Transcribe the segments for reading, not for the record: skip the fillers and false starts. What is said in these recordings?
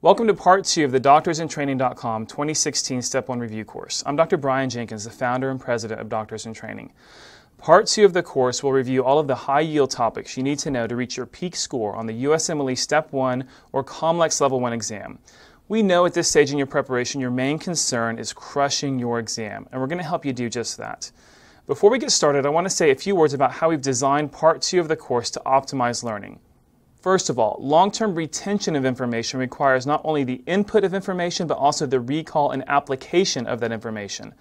Welcome to Part 2 of the DoctorsInTraining.com 2016 Step 1 Review course. I'm Dr. Brian Jenkins, the founder and president of Doctors in Training. Part 2 of the course will review all of the high-yield topics you need to know to reach your peak score on the USMLE Step 1 or COMLEX Level 1 exam. We know at this stage in your preparation your main concern is crushing your exam, and we're going to help you do just that. Before we get started, I want to say a few words about how we've designed Part 2 of the course to optimize learning. First of all, long-term retention of information requires not only the input of information, but also the recall and application of that information.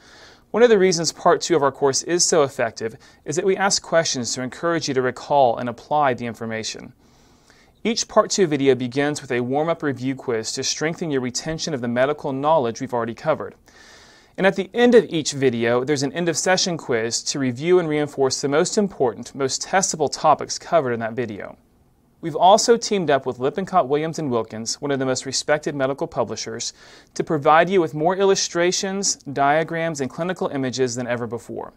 One of the reasons Part 2 of our course is so effective is that we ask questions to encourage you to recall and apply the information. Each Part 2 video begins with a warm-up review quiz to strengthen your retention of the medical knowledge we've already covered. And at the end of each video, there's an end-of-session quiz to review and reinforce the most important, most testable topics covered in that video. We've also teamed up with Lippincott, Williams & Wilkins, one of the most respected medical publishers, to provide you with more illustrations, diagrams, and clinical images than ever before.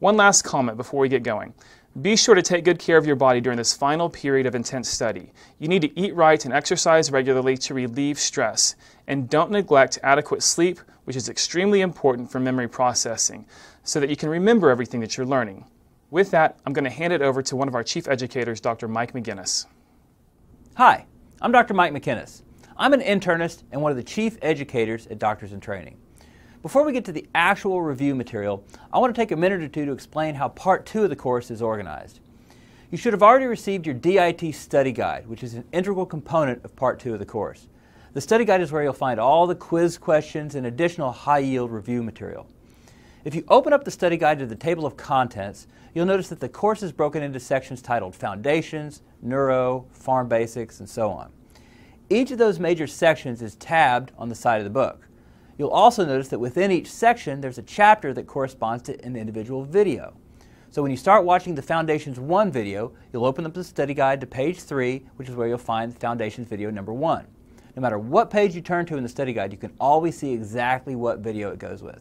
One last comment before we get going. Be sure to take good care of your body during this final period of intense study. You need to eat right and exercise regularly to relieve stress. And don't neglect adequate sleep, which is extremely important for memory processing, so that you can remember everything that you're learning. With that, I'm going to hand it over to one of our chief educators, Dr. Mike McGinnis. Hi, I'm Dr. Mike McGinnis. I'm an internist and one of the chief educators at Doctors in Training. Before we get to the actual review material, I want to take a minute or two to explain how Part 2 of the course is organized. You should have already received your DIT study guide, which is an integral component of Part 2 of the course. The study guide is where you'll find all the quiz questions and additional high-yield review material. If you open up the study guide to the table of contents, you'll notice that the course is broken into sections titled Foundations, Neuro, Pharm Basics, and so on. Each of those major sections is tabbed on the side of the book. You'll also notice that within each section there's a chapter that corresponds to an individual video. So when you start watching the Foundations 1 video, you'll open up the study guide to page 3, which is where you'll find Foundations video number 1. No matter what page you turn to in the study guide, you can always see exactly what video it goes with.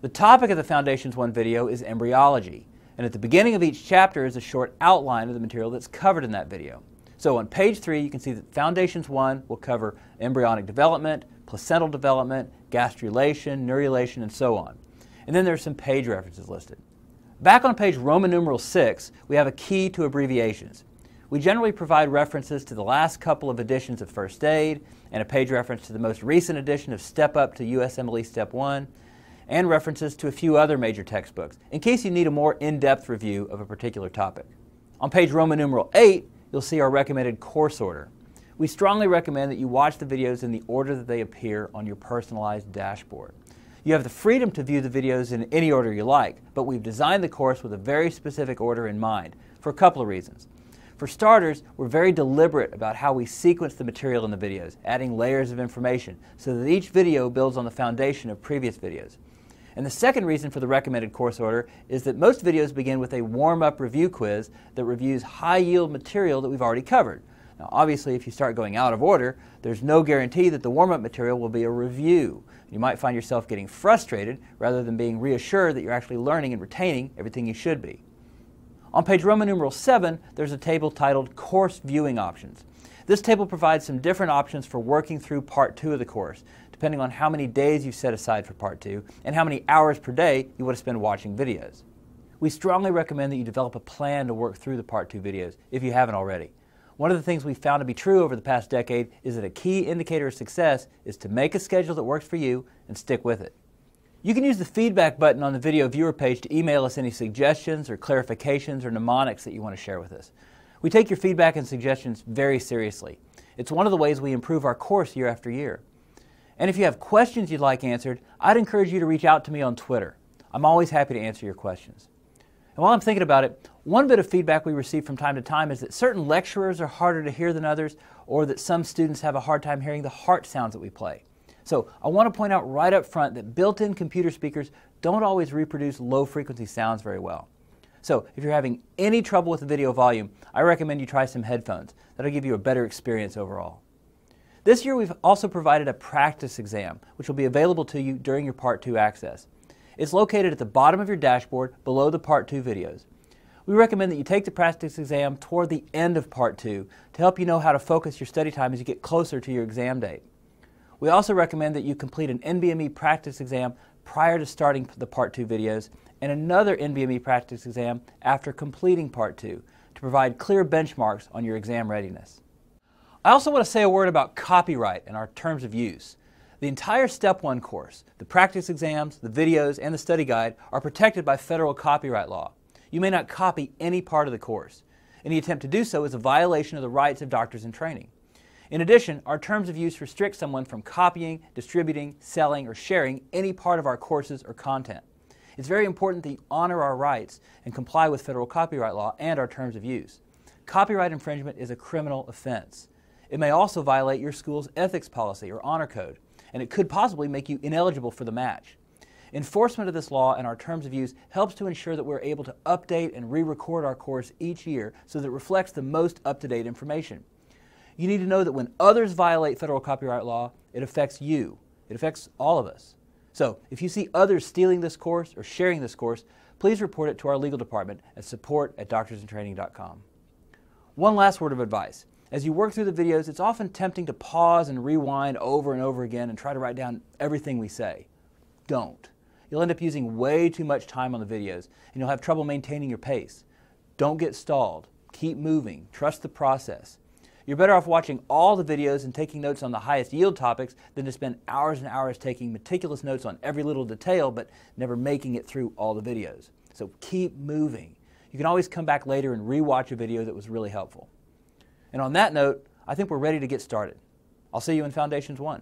The topic of the Foundations 1 video is embryology, and at the beginning of each chapter is a short outline of the material that's covered in that video. So on page 3 you can see that Foundations 1 will cover embryonic development, placental development, gastrulation, neurulation, and so on. And then there's some page references listed. Back on page Roman numeral 6, we have a key to abbreviations. We generally provide references to the last couple of editions of First Aid, and a page reference to the most recent edition of Step Up to USMLE Step 1, and references to a few other major textbooks, in case you need a more in-depth review of a particular topic. On page Roman numeral 8, you'll see our recommended course order. We strongly recommend that you watch the videos in the order that they appear on your personalized dashboard. You have the freedom to view the videos in any order you like, but we've designed the course with a very specific order in mind, for a couple of reasons. For starters, we're very deliberate about how we sequence the material in the videos, adding layers of information, so that each video builds on the foundation of previous videos. And the second reason for the recommended course order is that most videos begin with a warm-up review quiz that reviews high-yield material that we've already covered. Now obviously if you start going out of order, there's no guarantee that the warm-up material will be a review. You might find yourself getting frustrated rather than being reassured that you're actually learning and retaining everything you should be. On page Roman numeral 7, there's a table titled Course Viewing Options. This table provides some different options for working through Part 2 of the course, depending on how many days you've set aside for Part 2 and how many hours per day you want to spend watching videos. We strongly recommend that you develop a plan to work through the Part 2 videos if you haven't already. One of the things we've found to be true over the past decade is that a key indicator of success is to make a schedule that works for you and stick with it. You can use the feedback button on the video viewer page to email us any suggestions or clarifications or mnemonics that you want to share with us. We take your feedback and suggestions very seriously. It's one of the ways we improve our course year after year. And if you have questions you'd like answered, I'd encourage you to reach out to me on Twitter. I'm always happy to answer your questions. And while I'm thinking about it, one bit of feedback we receive from time to time is that certain lecturers are harder to hear than others, or that some students have a hard time hearing the heart sounds that we play. So I want to point out right up front that built-in computer speakers don't always reproduce low-frequency sounds very well. So if you're having any trouble with the video volume, I recommend you try some headphones. That'll give you a better experience overall. This year we've also provided a practice exam, which will be available to you during your Part 2 access. It's located at the bottom of your dashboard below the Part 2 videos. We recommend that you take the practice exam toward the end of Part 2 to help you know how to focus your study time as you get closer to your exam date. We also recommend that you complete an NBME practice exam prior to starting the Part 2 videos and another NBME practice exam after completing Part 2 to provide clear benchmarks on your exam readiness. I also want to say a word about copyright and our terms of use. The entire Step 1 course, the practice exams, the videos, and the study guide are protected by federal copyright law. You may not copy any part of the course. Any attempt to do so is a violation of the rights of doctors in training. In addition, our terms of use restrict someone from copying, distributing, selling, or sharing any part of our courses or content. It's very important that you honor our rights and comply with federal copyright law and our terms of use. Copyright infringement is a criminal offense. It may also violate your school's ethics policy or honor code, and it could possibly make you ineligible for the match. Enforcement of this law and our terms of use helps to ensure that we're able to update and re-record our course each year so that it reflects the most up-to-date information. You need to know that when others violate federal copyright law, it affects you. It affects all of us. So, if you see others stealing this course or sharing this course, please report it to our legal department at support@doctorsintraining.com. One last word of advice. As you work through the videos, it's often tempting to pause and rewind over and over again and try to write down everything we say. Don't. You'll end up using way too much time on the videos, and you'll have trouble maintaining your pace. Don't get stalled. Keep moving. Trust the process. You're better off watching all the videos and taking notes on the highest yield topics than to spend hours and hours taking meticulous notes on every little detail but never making it through all the videos. So keep moving. You can always come back later and re-watch a video that was really helpful. And on that note, I think we're ready to get started. I'll see you in Foundations 1.